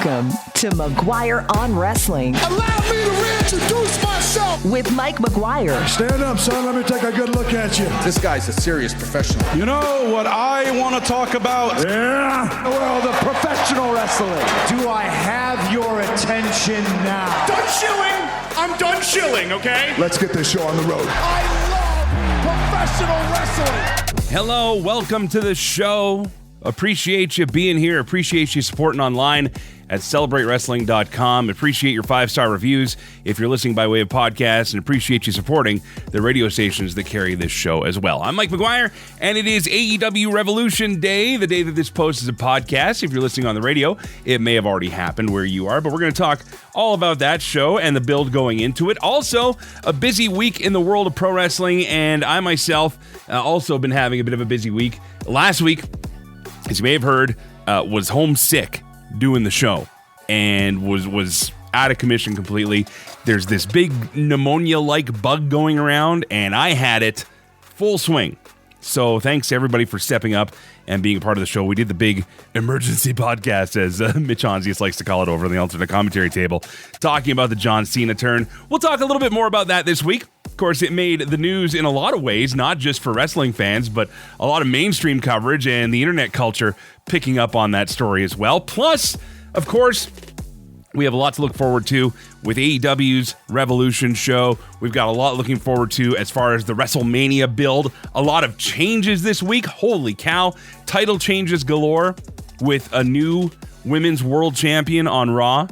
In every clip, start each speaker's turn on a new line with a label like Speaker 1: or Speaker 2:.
Speaker 1: Welcome to McGuire on Wrestling.
Speaker 2: Allow me to reintroduce myself.
Speaker 1: With Mike McGuire.
Speaker 2: Stand up, son. Let me take a good look at you.
Speaker 3: This guy's a serious professional.
Speaker 4: You know what I want to talk about?
Speaker 2: Yeah.
Speaker 5: Well, the professional wrestling. Do I have your attention now?
Speaker 6: Done shilling. I'm done shilling, okay?
Speaker 2: Let's get this show on the road.
Speaker 5: I love professional wrestling.
Speaker 7: Hello, welcome to the show. Appreciate you being here. Appreciate you supporting online at CelebrateWrestling.com. Appreciate your 5-star reviews if you're listening by way of podcast, and appreciate you supporting the radio stations that carry this show as well. I'm Mike McGuire, and it is AEW Revolution Day, the day that this post is a podcast. If you're listening on the radio, it may have already happened where you are, but we're going to talk all about that show and the build going into it. Also, a busy week in the world of pro wrestling, and I myself also been having a bit of a busy week. Last week, as you may have heard, was homesick doing the show and was out of commission completely. There's this big pneumonia-like bug going around, and I had it full swing. So thanks to everybody for stepping up and being a part of the show. We did the big emergency podcast, as Mitch Honzius likes to call it, over on the alternate commentary table, talking about the John Cena turn. We'll talk a little bit more about that this week. Of course, it made the news in a lot of ways, not just for wrestling fans, but a lot of mainstream coverage and the internet culture picking up on that story as well. Plus, of course, we have a lot to look forward to with AEW's Revolution show. We've got a lot looking forward to as far as the WrestleMania build. A lot of changes this week. Holy cow. Title changes galore with a new women's world champion on Raw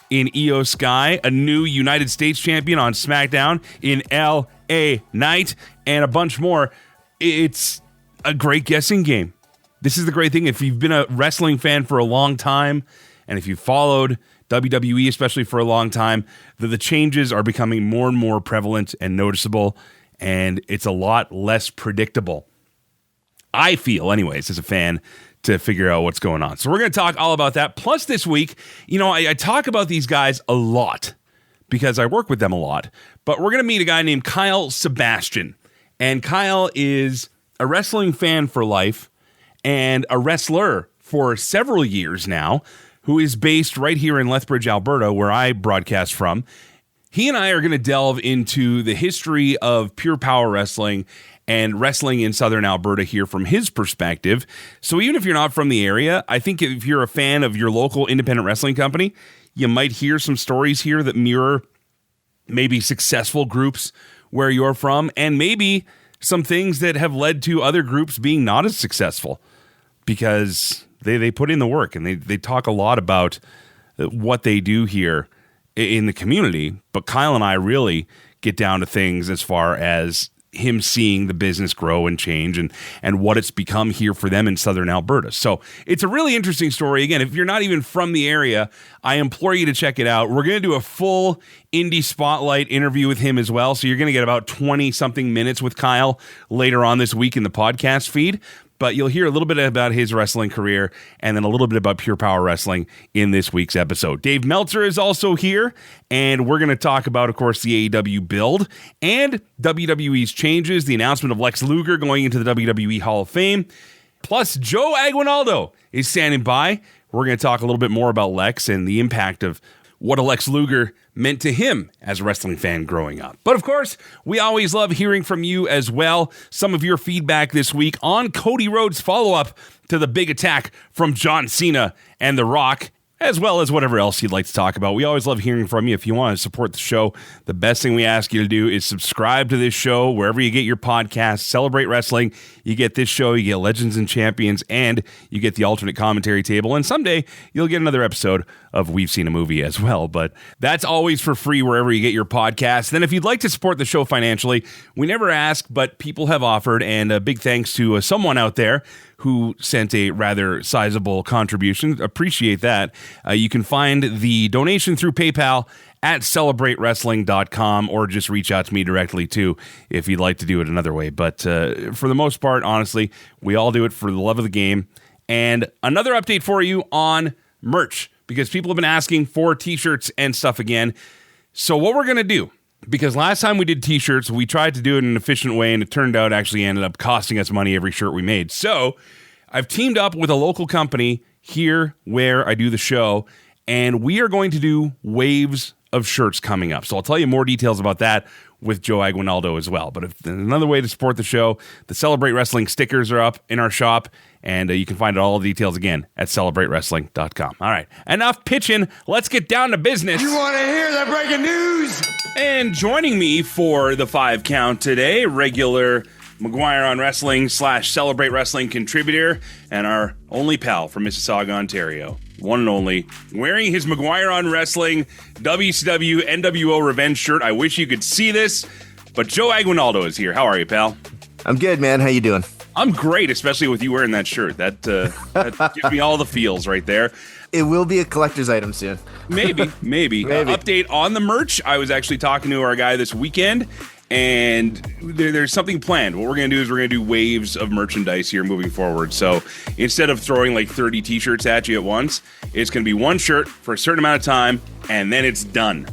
Speaker 7: in Io Sky, a new United States champion on SmackDown in L.A. Knight, and a bunch more. It's a great guessing game. This is the great thing. If you've been a wrestling fan for a long time, and if you've followed WWE especially for a long time, the changes are becoming more and more prevalent and noticeable, and it's a lot less predictable. I feel, anyways, as a fan, to figure out what's going on. So we're going to talk all about that. Plus this week, you know, I talk about these guys a lot because I work with them a lot, but we're going to meet a guy named Kyle Sebastian. And Kyle is a wrestling fan for life and a wrestler for several years now, who is based right here in Lethbridge, Alberta, where I broadcast from. He and I are going to delve into the history of pure power wrestling and wrestling in Southern Alberta here from his perspective. So even if you're not from the area, I think if you're a fan of your local independent wrestling company, you might hear some stories here that mirror maybe successful groups where you're from, and maybe some things that have led to other groups being not as successful because they put in the work, and they talk a lot about what they do here in the community. But Kyle and I really get down to things as far as him seeing the business grow and change and what it's become here for them in Southern Alberta. So it's a really interesting story. Again, if you're not even from the area, I implore you to check it out. We're going to do a full indie spotlight interview with him as well. So you're going to get about 20-something minutes with Kyle later on this week in the podcast feed. But you'll hear a little bit about his wrestling career and then a little bit about Pure Power Wrestling in this week's episode. Dave Meltzer is also here, and we're going to talk about, of course, the AEW build and WWE's changes, the announcement of Lex Luger going into the WWE Hall of Fame. Plus, Joe Aguinaldo is standing by. We're going to talk a little bit more about Lex and the impact of what a Lex Luger meant to him as a wrestling fan growing up. But of course, we always love hearing from you as well. Some of your feedback this week on Cody Rhodes' follow-up to the big attack from John Cena and The Rock, as well as whatever else you'd like to talk about. We always love hearing from you. If you want to support the show, the best thing we ask you to do is subscribe to this show wherever you get your podcasts. Celebrate Wrestling. You get this show, you get Legends and Champions, and you get the alternate commentary table. And someday you'll get another episode of We've Seen a Movie as well. But that's always for free wherever you get your podcasts. Then if you'd like to support the show financially, we never ask, but people have offered. And a big thanks to someone out there who sent a rather sizable contribution. Appreciate that. You can find the donation through PayPal at CelebrateWrestling.com, or just reach out to me directly too if you'd like to do it another way. But for the most part, honestly, we all do it for the love of the game. And another update for you on merch, because people have been asking for t-shirts and stuff again. So what we're going to do, because last time we did t-shirts, we tried to do it in an efficient way, and it turned out actually ended up costing us money every shirt we made. So I've teamed up with a local company here where I do the show, and we are going to do waves of shirts coming up. So I'll tell you more details about that with Joe Aguinaldo as well. But if another way to support the show, the Celebrate Wrestling stickers are up in our shop, and you can find all the details again at celebrateWrestling.com. All right, enough pitching. Let's get down to business.
Speaker 2: You want to hear the breaking news?
Speaker 7: And joining me for the 5 count today, regular McGuire on Wrestling / Celebrate Wrestling contributor, and our only pal from Mississauga, Ontario, one and only, wearing his McGuire on Wrestling WCW NWO Revenge shirt. I wish you could see this, but Joe Aguinaldo is here. How are you, pal?
Speaker 8: I'm good, man. How you doing?
Speaker 7: I'm great, especially with you wearing that shirt. That gives me all the feels right there.
Speaker 8: It will be a collector's item soon.
Speaker 7: Maybe. Update on the merch. I was actually talking to our guy this weekend, and there's something planned. What we're going to do is we're going to do waves of merchandise here moving forward. So instead of throwing like 30 t-shirts at you at once, it's going to be one shirt for a certain amount of time, and then it's done.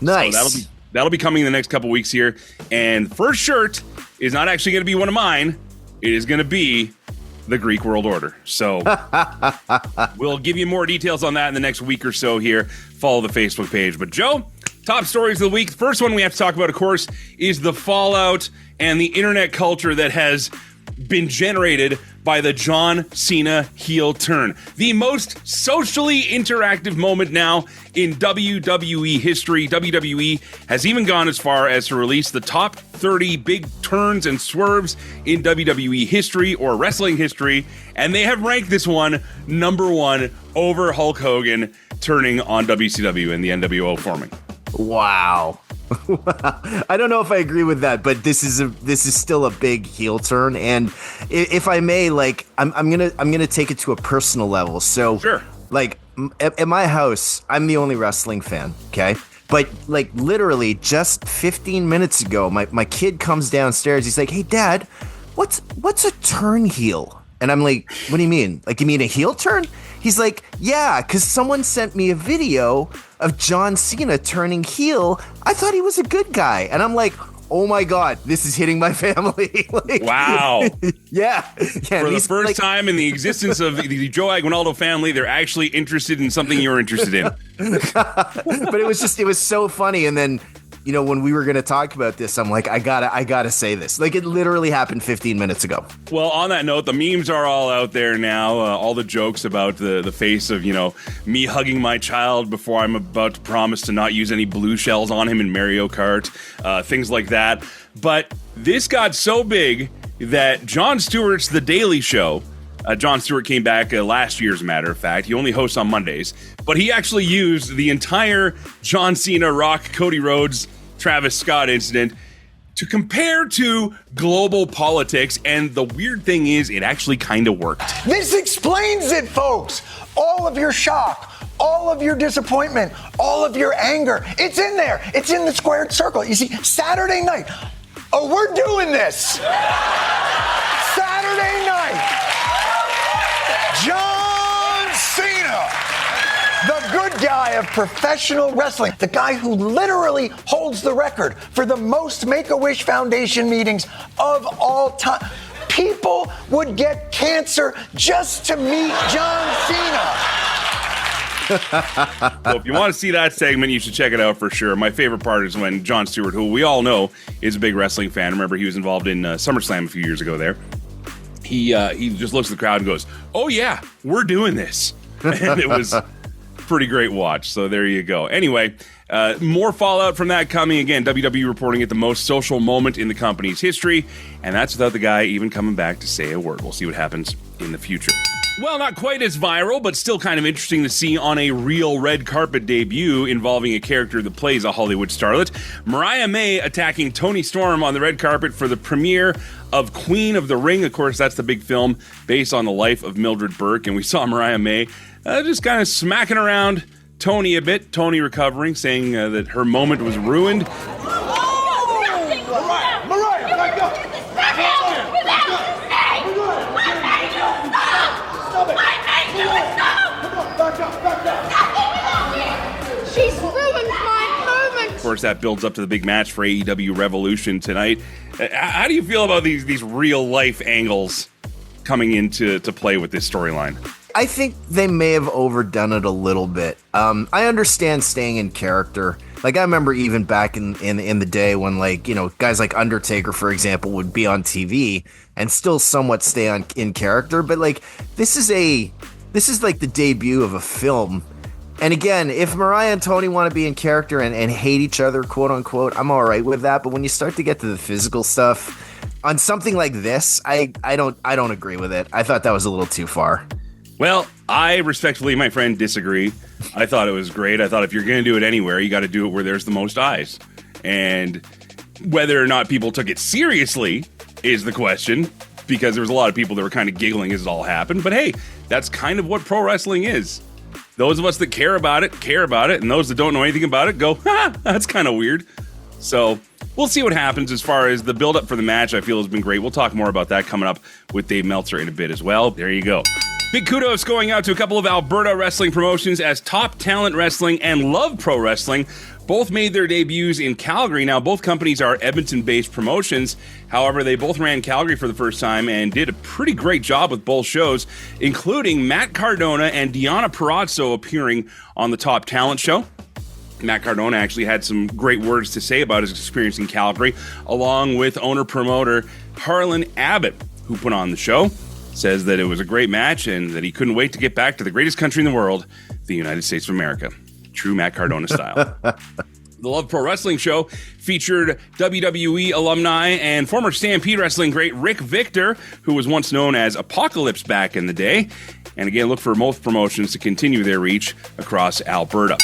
Speaker 8: Nice.
Speaker 7: So that'll be coming in the next couple weeks here. And first shirt is not actually going to be one of mine. It is going to be the Greek World Order. So we'll give you more details on that in the next week or so here. Follow the Facebook page. But Joe, top stories of the week. The first one we have to talk about, of course, is the fallout and the internet culture that has been generated by the John Cena heel turn. The most socially interactive moment now in WWE history. WWE has even gone as far as to release the top 30 big turns and swerves in WWE history or wrestling history, and they have ranked this one number 1 over Hulk Hogan turning on WCW and the NWO forming.
Speaker 8: Wow. I don't know if I agree with that, but this is still a big heel turn, and if I may, like I'm gonna take it to a personal level. So,
Speaker 7: sure.
Speaker 8: Like at my house, I'm the only wrestling fan. Okay. But like literally just 15 minutes ago, my kid comes downstairs. He's like, "Hey, Dad, what's a turn heel?" And I'm like, "What do you mean? Like, you mean a heel turn?" He's like, "Yeah, because someone sent me a video of John Cena turning heel. I thought he was a good guy." And I'm like, "Oh my God, this is hitting my family." Like,
Speaker 7: wow.
Speaker 8: Yeah.
Speaker 7: For the first time in the existence of the Joe Aguinaldo family, they're actually interested in something you're interested in.
Speaker 8: But it was so funny. And then, you know, when we were going to talk about this, I'm like, I gotta say this. Like, it literally happened 15 minutes ago.
Speaker 7: Well, on that note, the memes are all out there now. All the jokes about the face of, you know, me hugging my child before I'm about to promise to not use any blue shells on him in Mario Kart, things like that. But this got so big that Jon Stewart's The Daily Show, Jon Stewart came back last year, as a matter of fact. He only hosts on Mondays. But he actually used the entire John Cena, Rock, Cody Rhodes, Travis Scott incident to compare to global politics. And the weird thing is, it actually kind of worked.
Speaker 9: This explains it, folks. All of your shock, all of your disappointment, all of your anger. It's in there. It's in the squared circle. You see, Saturday night. Oh, we're doing this. Saturday night. John Cena, the good guy of professional wrestling, the guy who literally holds the record for the most Make-A-Wish Foundation meetings of all time. People would get cancer just to meet John Cena.
Speaker 7: Well, if you want to see that segment, you should check it out for sure. My favorite part is when Jon Stewart, who we all know is a big wrestling fan, remember he was involved in SummerSlam a few years ago there, he just looks at the crowd and goes, "Oh yeah, we're doing this." And it was pretty great watch. So there you go. Anyway, more fallout from that coming. Again, WWE reporting it the most social moment in the company's history, and that's without the guy even coming back to say a word. We'll see what happens in the future. Well, not quite as viral, but still kind of interesting to see on a real red carpet debut involving a character that plays a Hollywood starlet. Mariah May attacking Toni Storm on the red carpet for the premiere of Queen of the Ring. Of course, that's the big film based on the life of Mildred Burke, and we saw Mariah May just kind of smacking around Toni a bit. Toni recovering, saying that her moment was ruined.
Speaker 10: She's ruined my moment.
Speaker 7: Of course, that builds up to the big match for AEW Revolution tonight. How do you feel about these real life angles coming into play with this storyline?
Speaker 8: I think they may have overdone it a little bit. I understand staying in character. Like, I remember even back in the day when, like, you know, guys like Undertaker, for example, would be on TV and still somewhat stay in character. But, like, this is like the debut of a film. And again, if Mariah and Tony want to be in character and hate each other, quote unquote, I'm all right with that. But when you start to get to the physical stuff on something like this, I don't agree with it. I thought that was a little too far.
Speaker 7: Well, I respectfully, my friend, disagree. I thought it was great. I thought if you're going to do it anywhere, you got to do it where there's the most eyes. And whether or not people took it seriously is the question, because there was a lot of people that were kind of giggling as it all happened. But hey, that's kind of what pro wrestling is. Those of us that care about it, and those that don't know anything about it go, ha, that's kind of weird. So we'll see what happens. As far as the build-up for the match, I feel has been great. We'll talk more about that coming up with Dave Meltzer in a bit as well. There you go. Big kudos going out to a couple of Alberta wrestling promotions, as Top Talent Wrestling and Love Pro Wrestling both made their debuts in Calgary. Now, both companies are Edmonton-based promotions. However, they both ran Calgary for the first time and did a pretty great job with both shows, including Matt Cardona and Deonna Purrazzo appearing on the Top Talent show. Matt Cardona actually had some great words to say about his experience in Calgary, along with owner-promoter Harlan Abbott, who put on the show. Says that it was a great match and that he couldn't wait to get back to the greatest country in the world, the United States of America. True Matt Cardona style. The Love Pro Wrestling show featured WWE alumni and former Stampede Wrestling great Rick Victor, who was once known as Apocalypse back in the day. And again, look for both promotions to continue their reach across Alberta.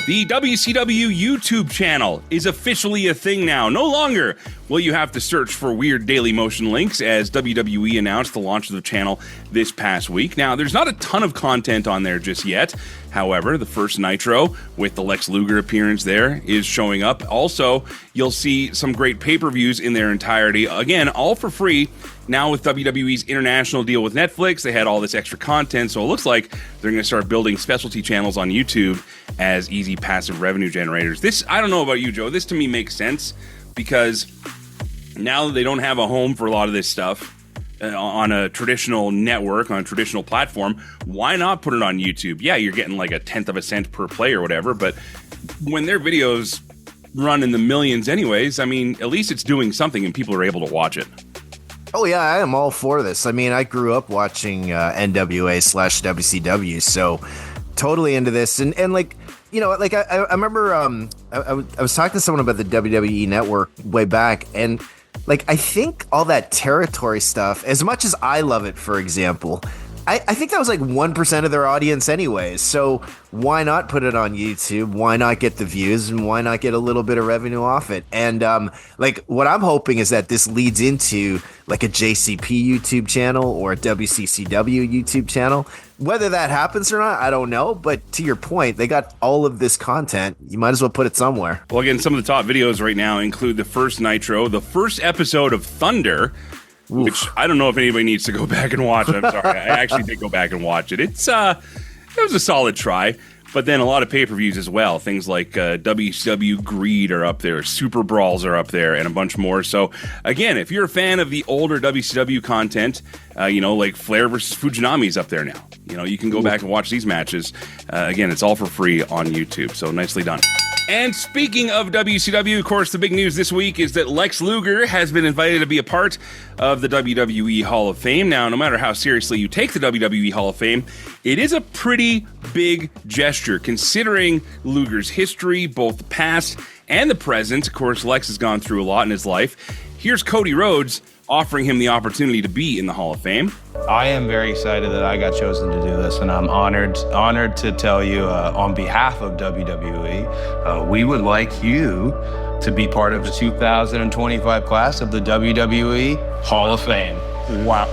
Speaker 7: The WCW YouTube channel is officially a thing now. No longer will you have to search for weird Daily Motion links, as WWE announced the launch of the channel this past week. Now, there's not a ton of content on there just yet. However, the first Nitro with the Lex Luger appearance there is showing up. Also, you'll see some great pay-per-views in their entirety. Again, all for free. Now with WWE's international deal with Netflix, they had all this extra content, so it looks like they're going to start building specialty channels on YouTube as easy passive revenue generators. This, I don't know about you, Joe, this to me makes sense, because now that they don't have a home for a lot of this stuff on a traditional network, on a traditional platform, why not put it on YouTube? Yeah, you're getting like 1/10 of a cent per play or whatever, but when their videos run in the millions anyways, I mean, at least it's doing something and people are able to watch it.
Speaker 8: Oh, yeah, I am all for this. I mean, I grew up watching NWA/WCW, so totally into this. And like, you know, like I remember I was talking to someone about the WWE Network way back, and like, I think all that territory stuff, as much as I love it, for example, I think that was like 1% of their audience anyways. So why not put it on YouTube? Why not get the views, and why not get a little bit of revenue off it? And like, what I'm hoping is that this leads into like a JCP YouTube channel or a WCCW YouTube channel. Whether that happens or not, I don't know. But to your point, they got all of this content. You might as well put it somewhere.
Speaker 7: Well, again, some of the top videos right now include the first Nitro, the first episode of Thunder, which I don't know if anybody needs to go back and watch. I'm sorry. I actually did go back and watch it. It was a solid try. But then a lot of pay-per-views as well. Things like WCW Greed are up there, Super Brawls are up there, and a bunch more. So, again, if you're a fan of the older WCW content, like Flair versus Fujinami's up there now. You know, you can go back and watch these matches. Again, it's all for free on YouTube, so nicely done. And speaking of WCW, of course, the big news this week is that Lex Luger has been invited to be a part of the WWE Hall of Fame. Now, no matter how seriously you take the WWE Hall of Fame, it is a pretty big gesture considering Luger's history, both the past and the present. Of course, Lex has gone through a lot in his life. Here's Cody Rhodes offering him the opportunity to be in the Hall of Fame.
Speaker 11: I am very excited that I got chosen to do this, and I'm honored to tell you on behalf of WWE, we would like you to be part of the 2025 class of the WWE Hall of Fame. Wow.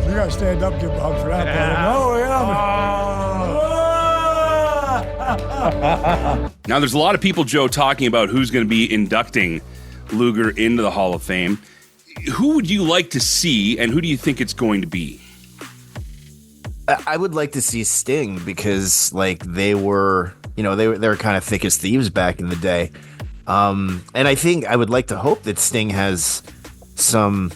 Speaker 2: You gotta stand up to Bob for that. Yeah.
Speaker 7: Now, there's a lot of people, Joe, talking about who's going to be inducting Luger into the Hall of Fame. Who would you like to see, and who do you think it's going to be?
Speaker 8: I would like to see Sting, because like they were kind of thick as thieves back in the day. And I think I would like to hope that Sting has some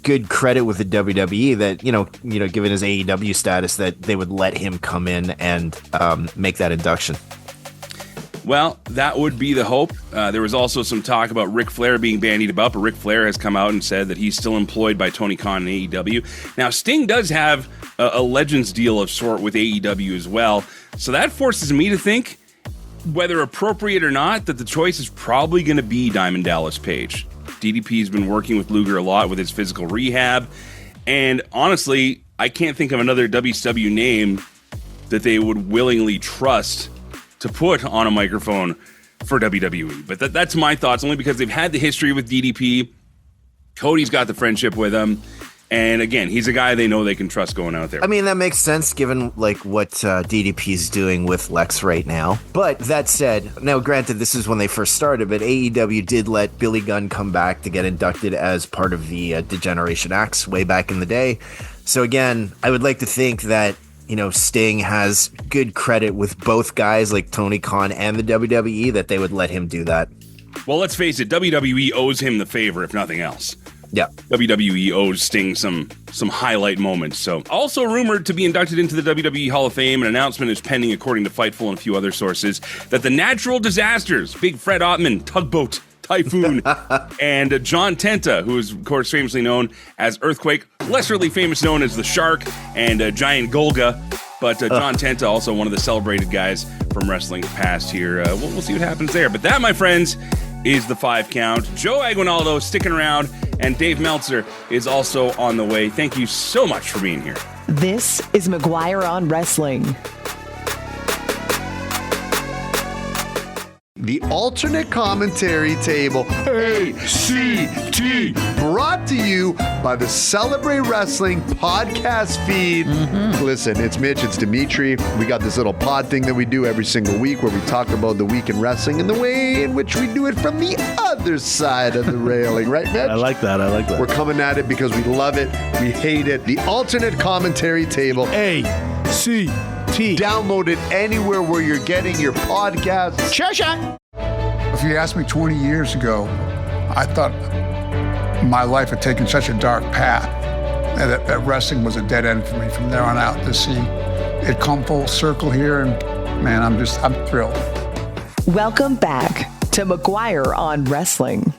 Speaker 8: good credit with the WWE that, given his AEW status, that they would let him come in and make that induction.
Speaker 7: Well, that would be the hope. There was also some talk about Ric Flair being bandied about, but Ric Flair has come out and said that he's still employed by Tony Khan and AEW. Now, Sting does have a Legends deal of sort with AEW as well, so that forces me to think, whether appropriate or not, that the choice is probably going to be Diamond Dallas Page. DDP's been working with Luger a lot with his physical rehab, and honestly, I can't think of another WCW name that they would willingly trust to put on a microphone for WWE. But that's my thoughts, only because they've had the history with DDP. Cody's got the friendship with him. And again, he's a guy they know they can trust going out there.
Speaker 8: I mean, that makes sense given what DDP's doing with Lex right now. But that said, now granted, this is when they first started, but AEW did let Billy Gunn come back to get inducted as part of the Degeneration Acts way back in the day. So again, I would like to think that Sting has good credit with both guys like Tony Khan and the WWE, that they would let him do that.
Speaker 7: Well, let's face it, WWE owes him the favor, if nothing else.
Speaker 8: Yeah.
Speaker 7: WWE owes Sting some highlight moments. So, also rumored to be inducted into the WWE Hall of Fame, an announcement is pending according to Fightful and a few other sources, that the natural disasters, Big Fred Ottman, Tugboat, Typhoon, and John Tenta, who is, of course, famously known as Earthquake, lesserly famous known as the Shark, and Giant Golga. But John Tenta, also one of the celebrated guys from wrestling past here. We'll see what happens there. But that, my friends, is the 5 count. Joe Aguinaldo sticking around, and Dave Meltzer is also on the way. Thank you so much for being here.
Speaker 1: This is McGuire on Wrestling.
Speaker 12: The alternate commentary table, ACT, brought to you by the Celebrate Wrestling podcast feed. Listen, it's Mitch, it's Dimitri. We got this little pod thing that we do every single week where we talk about the week in wrestling and the way in which we do it from the other side of the railing. Right, Mitch?
Speaker 13: I like that.
Speaker 12: We're coming at it because we love it. We hate it. The alternate commentary table, ACT. Download it anywhere where you're getting your podcasts.
Speaker 13: Sure.
Speaker 2: If you asked me 20 years ago, I thought my life had taken such a dark path that wrestling was a dead end for me from there on out. To see it come full circle here, and man, I'm thrilled.
Speaker 1: Welcome back to McGuire on Wrestling.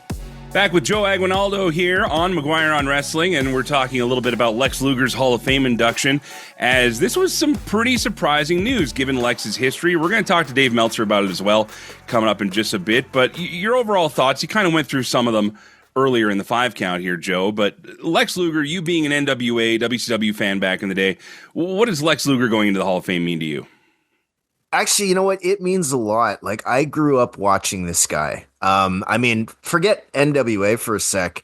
Speaker 7: Back with Joe Aguinaldo here on McGuire on Wrestling, and we're talking a little bit about Lex Luger's Hall of Fame induction, as this was some pretty surprising news given Lex's history. We're going to talk to Dave Meltzer about it as well coming up in just a bit, but your overall thoughts, you kind of went through some of them earlier in the 5 count here, Joe, but Lex Luger, you being an NWA, WCW fan back in the day, what does Lex Luger going into the Hall of Fame mean to you?
Speaker 8: Actually, you know what? It means a lot. Like, I grew up watching this guy. I mean, forget NWA for a sec.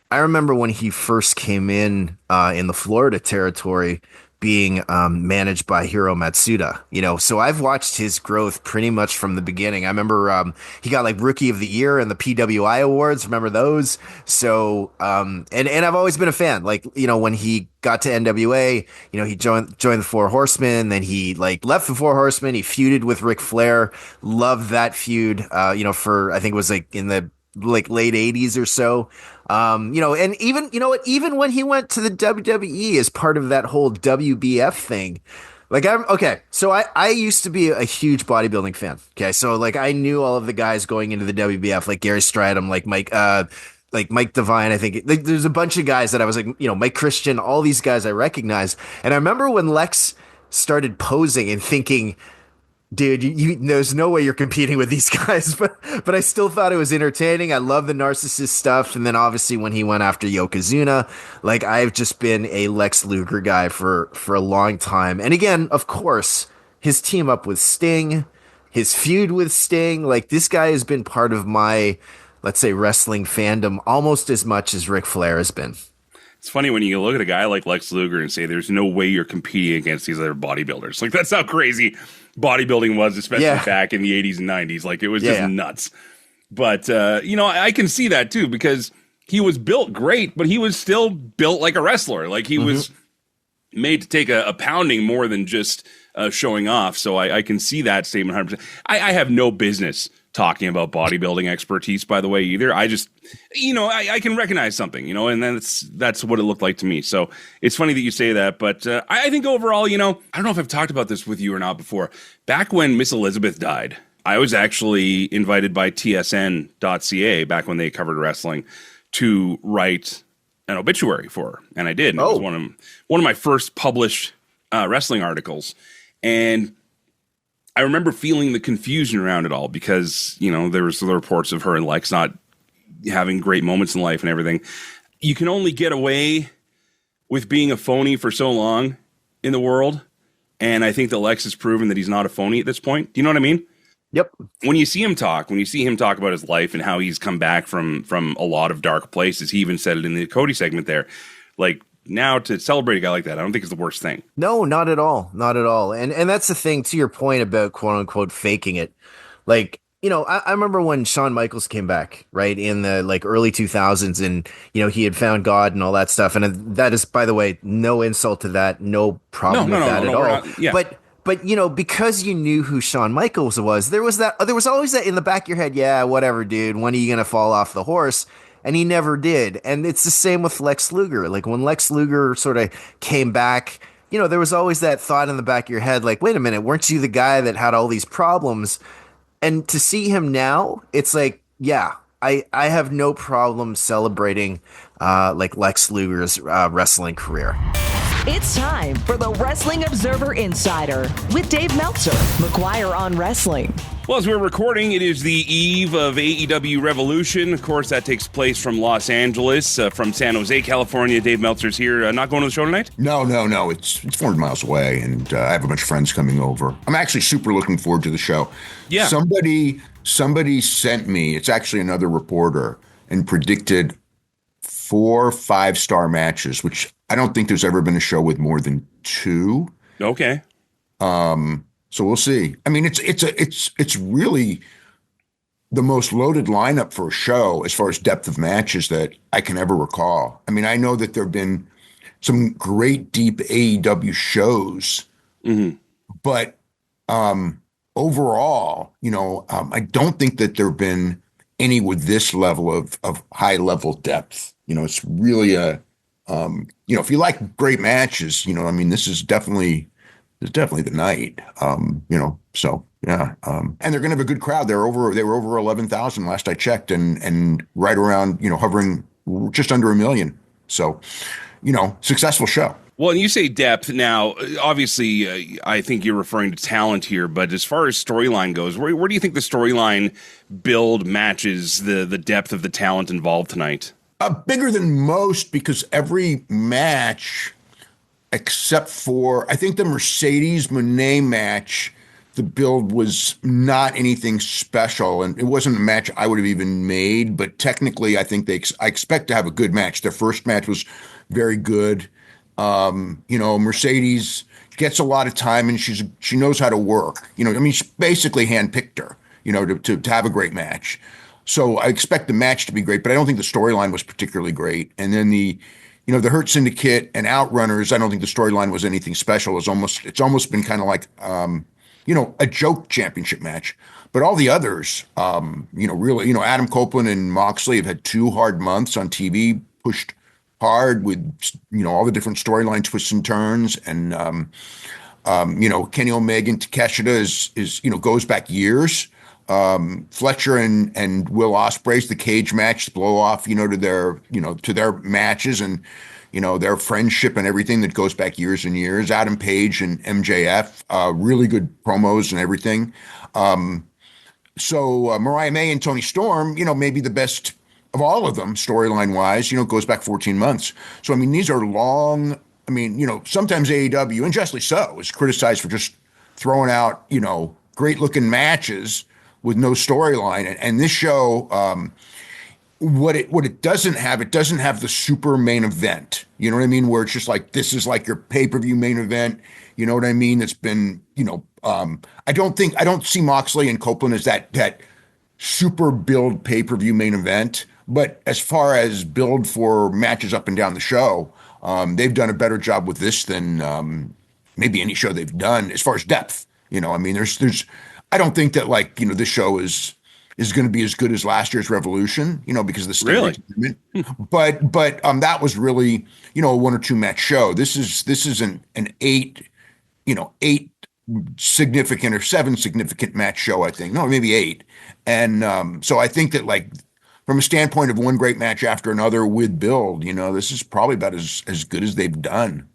Speaker 8: I remember when he first came in the Florida territory, being managed by Hiro Matsuda, so I've watched his growth pretty much from the beginning. I remember he got like Rookie of the Year and the PWI Awards. Remember those? So, and I've always been a fan. Like, when he got to NWA, he joined the Four Horsemen, then he left the Four Horsemen. He feuded with Ric Flair. Loved that feud, for, I think it was in the late 80s or so. And even, even when he went to the WWE as part of that whole WBF thing, so I used to be a huge bodybuilding fan. Okay. So I knew all of the guys going into the WBF, like Gary Stradham, Mike Devine. I think there's a bunch of guys that I was Mike Christian, all these guys I recognize. And I remember when Lex started posing and thinking, dude, there's no way you're competing with these guys, but I still thought it was entertaining. I love the narcissist stuff. And then obviously when he went after Yokozuna, I've just been a Lex Luger guy for a long time. And again, of course, his team up with Sting, his feud with Sting, this guy has been part of my, let's say, wrestling fandom almost as much as Ric Flair has been.
Speaker 7: It's funny when you look at a guy like Lex Luger and say there's no way you're competing against these other bodybuilders. That's how crazy bodybuilding was, especially back in the 80s and 90s. It was just nuts. But, I can see that too, because he was built great, but he was still built like a wrestler. He was made to take a pounding more than just showing off. So I can see that statement 100%. I have no business talking about bodybuilding expertise, by the way, either. I just, I can recognize something, and that's what it looked like to me. So it's funny that you say that, but I think overall, I don't know if I've talked about this with you or not before. Back when Miss Elizabeth died, I was actually invited by tsn.ca, back when they covered wrestling, to write an obituary for her, and I did. And It was one of my first published wrestling articles, and I remember feeling the confusion around it all because, there was the reports of her and Lex not having great moments in life and everything. You can only get away with being a phony for so long in the world. And I think that Lex has proven that he's not a phony at this point. Do you know what I mean?
Speaker 8: Yep.
Speaker 7: When you see him talk about his life and how he's come back from a lot of dark places, he even said it in the Cody segment there, like, now to celebrate a guy like that, I don't think it's the worst thing.
Speaker 8: No, not at all. Not at all. And that's the thing, to your point about quote unquote faking it. Like, I remember when Shawn Michaels came back, right, in the early 2000s, and, he had found God and all that stuff. And that is, by the way, no insult to that, no problem with that at all.
Speaker 7: Not, yeah.
Speaker 8: But because you knew who Shawn Michaels was, there was always that in the back of your head, yeah, whatever, dude, when are you going to fall off the horse? And he never did. And it's the same with Lex Luger. Like, when Lex Luger sort of came back, there was always that thought in the back of your head, like, wait a minute, weren't you the guy that had all these problems? And to see him now, it's like, yeah, I have no problem celebrating Lex Luger's wrestling career.
Speaker 1: It's time for the Wrestling Observer Insider with Dave Meltzer, McGuire on Wrestling.
Speaker 7: Well, as we're recording, it is the eve of AEW Revolution. Of course, that takes place from Los Angeles, from San Jose, California. Dave Meltzer's here. Not going to the show tonight?
Speaker 13: No. It's 400 miles away, and I have a bunch of friends coming over. I'm actually super looking forward to the show.
Speaker 7: Yeah.
Speaker 13: Somebody sent me, it's actually another reporter, and predicted 4 5-star matches, which I don't think there's ever been a show with more than 2.
Speaker 7: Okay.
Speaker 13: So we'll see. I mean, it's really the most loaded lineup for a show as far as depth of matches that I can ever recall. I mean, I know that there have been some great deep AEW shows, but overall, I don't think that there have been any with this level of high level depth. It's really if you like great matches, this is definitely the night, so yeah. And they're going to have a good crowd. They were over 11,000 last I checked, and right around, hovering just under 1 million. So, successful show.
Speaker 7: Well, and you say depth. Now, obviously, I think you're referring to talent here, but as far as storyline goes, where do you think the storyline build matches the depth of the talent involved tonight?
Speaker 13: Bigger than most, because every match, except for, I think, the Mercedes Monet match, the build was not anything special, and it wasn't a match I would have even made, but technically I think I expect to have a good match. Their first match was very good. Mercedes gets a lot of time, and she knows how to work. She basically handpicked her, to have a great match. So I expect the match to be great, but I don't think the storyline was particularly great. And then the Hurt Syndicate and Outrunners, I don't think the storyline was anything special. It's almost been kind of like, a joke championship match. But all the others, really, Adam Copeland and Moxley have had 2 hard months on TV, pushed hard with, all the different storyline twists and turns. And, Kenny Omega and Takeshita is goes back years. Fletcher and Will Ospreay's the cage match blow off, to their matches and, their friendship and everything that goes back years and years. Adam Page and MJF, really good promos and everything. So Mariah May and Toni Storm, maybe the best of all of them storyline wise, goes back 14 months. So, these are long. Sometimes AEW, and justly so, is criticized for just throwing out, great looking matches with no storyline. And this show, what it doesn't have the super main event. You know what I mean? Where it's just like, this is like your pay-per-view main event. You know what I mean? It's been, I don't see Moxley and Copeland as that super build pay-per-view main event. But as far as build for matches up and down the show, they've done a better job with this than maybe any show they've done as far as depth. There's I don't think that this show is is going to be as good as last year's Revolution, because of the
Speaker 7: Really?
Speaker 13: agreement. But that was really, a 1 or 2 match show. This is an 8 significant or 7 significant match show, I think. No, maybe 8. And so I think that, like, from a standpoint of one great match after another with build, this is probably about as good as they've done.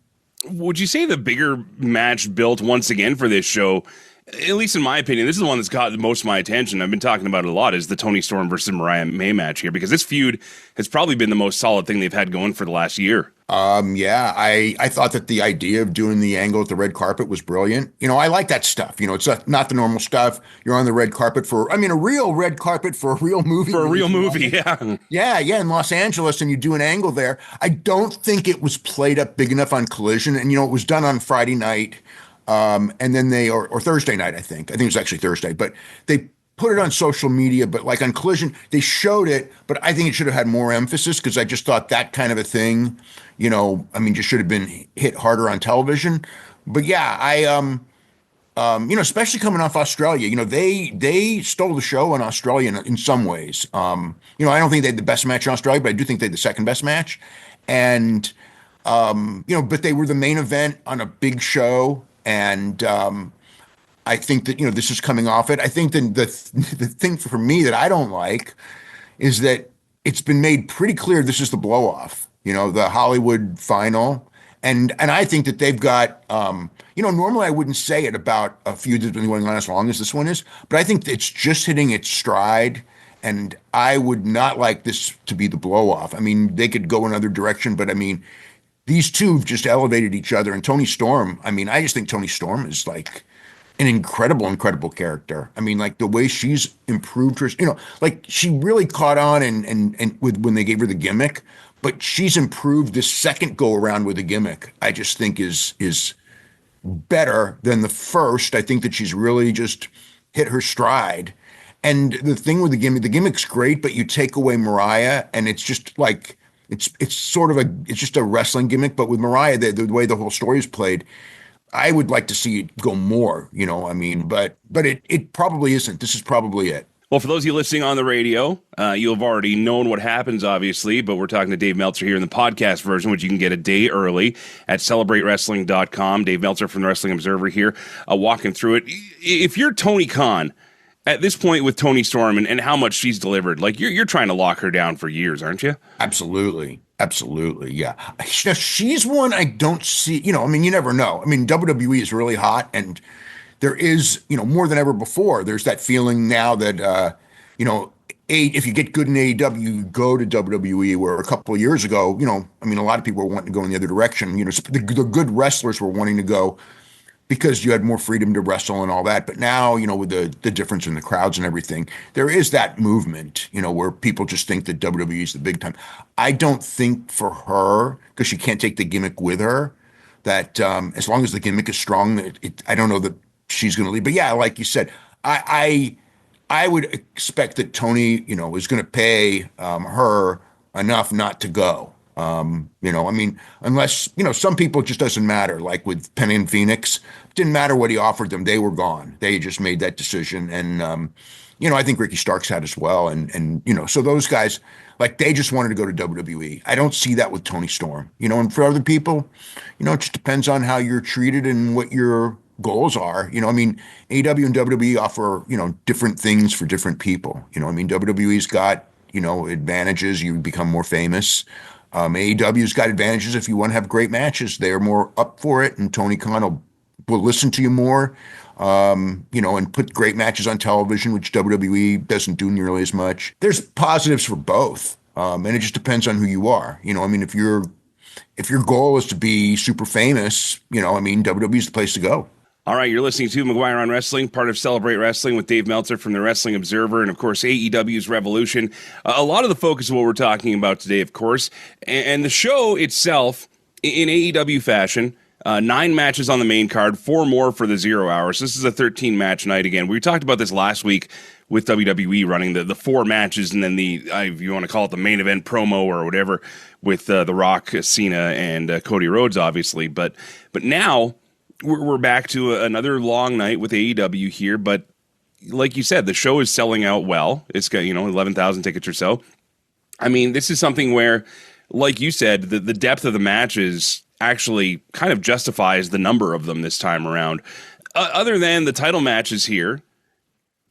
Speaker 7: Would you say the bigger match built once again for this show, at least in my opinion, this is the one that's got most of my attention, I've been talking about it a lot, is the Toni Storm versus Mariah May match here, because this feud has probably been the most solid thing they've had going for the last year.
Speaker 13: Yeah, I thought that the idea of doing the angle at the red carpet was brilliant. I like that stuff. It's not the normal stuff. You're on the red carpet a real red carpet for a real movie.
Speaker 7: For a real movie, yeah.
Speaker 13: Yeah, in Los Angeles, and you do an angle there. I don't think it was played up big enough on Collision, and it was done on Friday night, and then or Thursday night, I think. It was actually Thursday, but they put it on social media, but like on Collision, they showed it, but I think it should have had more emphasis, because I just thought that kind of a thing, just should have been hit harder on television. But yeah, I, especially coming off Australia, they stole the show in Australia in some ways. I don't think they had the best match in Australia, but I do think they had the second best match. And, but they were the main event on a big show. And, I think that, this is coming off it. I think that the thing for me that I don't like is that it's been made pretty clear this is the blow off, the Hollywood final. And I think that they've got, normally I wouldn't say it about a feud that's been going on as long as this one is, but I think it's just hitting its stride. And I would not like this to be the blow off. They could go another direction, but these two have just elevated each other. And Toni Storm, I just think Toni Storm is like an incredible character. Like the way she's improved her, like she really caught on and with when they gave her the gimmick, but she's improved this second go around with the gimmick. I just think is better than the first. I think that she's really just hit her stride. And the thing with the gimmick's great, but you take away Mariah and it's just like, it's just a wrestling gimmick. But with Mariah, the way the whole story is played, I would like to see it go more, but it probably isn't. This is probably it.
Speaker 7: Well, for those of you listening on the radio, you'll have already known what happens, obviously, but we're talking to Dave Meltzer here in the podcast version, which you can get a day early at CelebrateWrestling.com. Dave Meltzer from the Wrestling Observer here, walking through it. If you're Tony Khan, at this point with Toni Storm and how much she's delivered, like you're trying to lock her down for years, aren't you?
Speaker 13: Absolutely, yeah. She's one I don't see. You never know. WWE is really hot, and there is, more than ever before. There's that feeling now that if you get good in AEW, you go to WWE. Where a couple of years ago, a lot of people were wanting to go in the other direction. The good wrestlers were wanting to go because you had more freedom to wrestle and all that. But now, with the difference in the crowds and everything, there is that movement, where people just think that WWE is the big time. I don't think for her, because she can't take the gimmick with her, that as long as the gimmick is strong, I don't know that she's going to leave. But yeah, like you said, I would expect that Toni, is going to pay her enough not to go. Unless, some people it just doesn't matter. Like with Penn and Phoenix, it didn't matter what he offered them. They were gone. They just made that decision. And, I think Ricky Starks had as well. And so those guys, like they just wanted to go to WWE. I don't see that with Toni Storm, and for other people, it just depends on how you're treated and what your goals are. AEW and WWE offer, different things for different people. WWE's got, advantages. You become more famous. AEW's got advantages if you want to have great matches. They're more up for it, and Tony Khan will listen to you more, and put great matches on television, which WWE doesn't do nearly as much. There's positives for both, and it just depends on who you are. If your goal is to be super famous, WWE's the place to go.
Speaker 7: All right, you're listening to McGuire on Wrestling, part of Celebrate Wrestling with Dave Meltzer from the Wrestling Observer, and of course AEW's Revolution. A lot of the focus of what we're talking about today, of course, and the show itself, in AEW fashion, 9 matches on the main card, 4 more for the 0 hours. This is a 13-match night again. We talked about this last week with WWE running the 4 matches, and then if you want to call it the main event promo or whatever, with The Rock, Cena, and Cody Rhodes, obviously. But now we're back to another long night with AEW here, but like you said, the show is selling out well. It's got, 11,000 tickets or so. I mean, this is something where, like you said, the depth of the matches actually kind of justifies the number of them this time around. Other than the title matches here,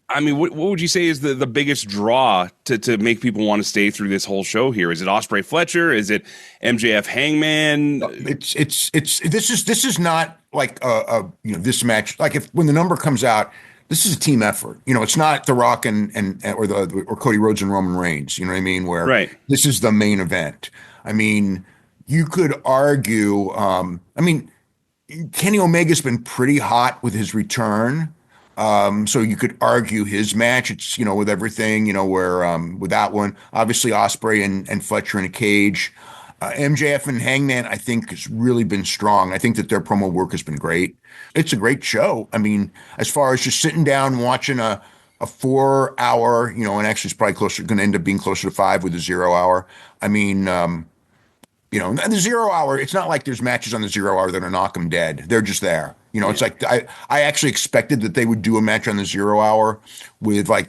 Speaker 7: I mean, what would you say is the biggest draw to make people want to stay through this whole show here? Is it Ospreay Fletcher? Is it MJF Hangman?
Speaker 13: This is not like this match. Like when the number comes out, this is a team effort. It's not The Rock or Cody Rhodes and Roman Reigns. You know what I mean? Where this is the main event. I mean, you could argue. Kenny Omega's been pretty hot with his return. So you could argue his match, it's, with everything, where with that one, obviously Ospreay and Fletcher in a cage. MJF and Hangman, I think, has really been strong. I think that their promo work has been great. It's a great show. I mean, as far as just sitting down watching a 4 hour, and actually it's probably going to end up being closer to 5 with the 0 hour. I mean, the 0 hour, it's not like there's matches on the 0 hour that are knock 'em dead. They're just there. It's like I actually expected that they would do a match on the 0 hour with the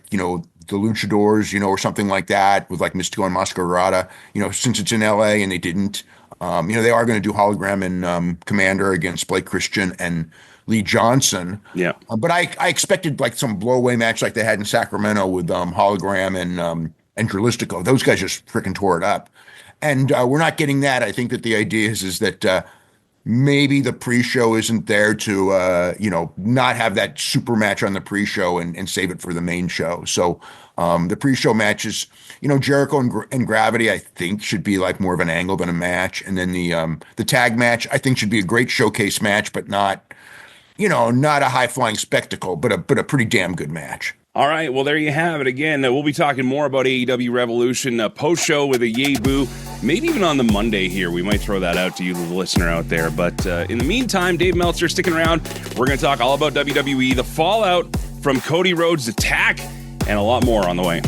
Speaker 13: Luchadors, or something like that with like Mystico and Mascarada, since it's in LA and they didn't. They are going to do Hologram and Commander against Blake Christian and Lee Johnson.
Speaker 7: Yeah.
Speaker 13: But I expected like some blowaway match like they had in Sacramento with Hologram and Dralistico. Those guys just freaking tore it up. And we're not getting that. I think that the idea is that maybe the pre-show isn't there to, not have that super match on the pre-show and save it for the main show. So the pre-show matches, Jericho and Gravity, I think should be like more of an angle than a match. And then the tag match, I think should be a great showcase match, but not a high-flying spectacle, but a pretty damn good match.
Speaker 7: All right, well, there you have it. Again, we'll be talking more about AEW Revolution post-show with a yay boo, maybe even on the Monday here. We might throw that out to you, the listener out there. But in the meantime, Dave Meltzer sticking around. We're going to talk all about WWE, the fallout from Cody Rhodes' attack, and a lot more on the way.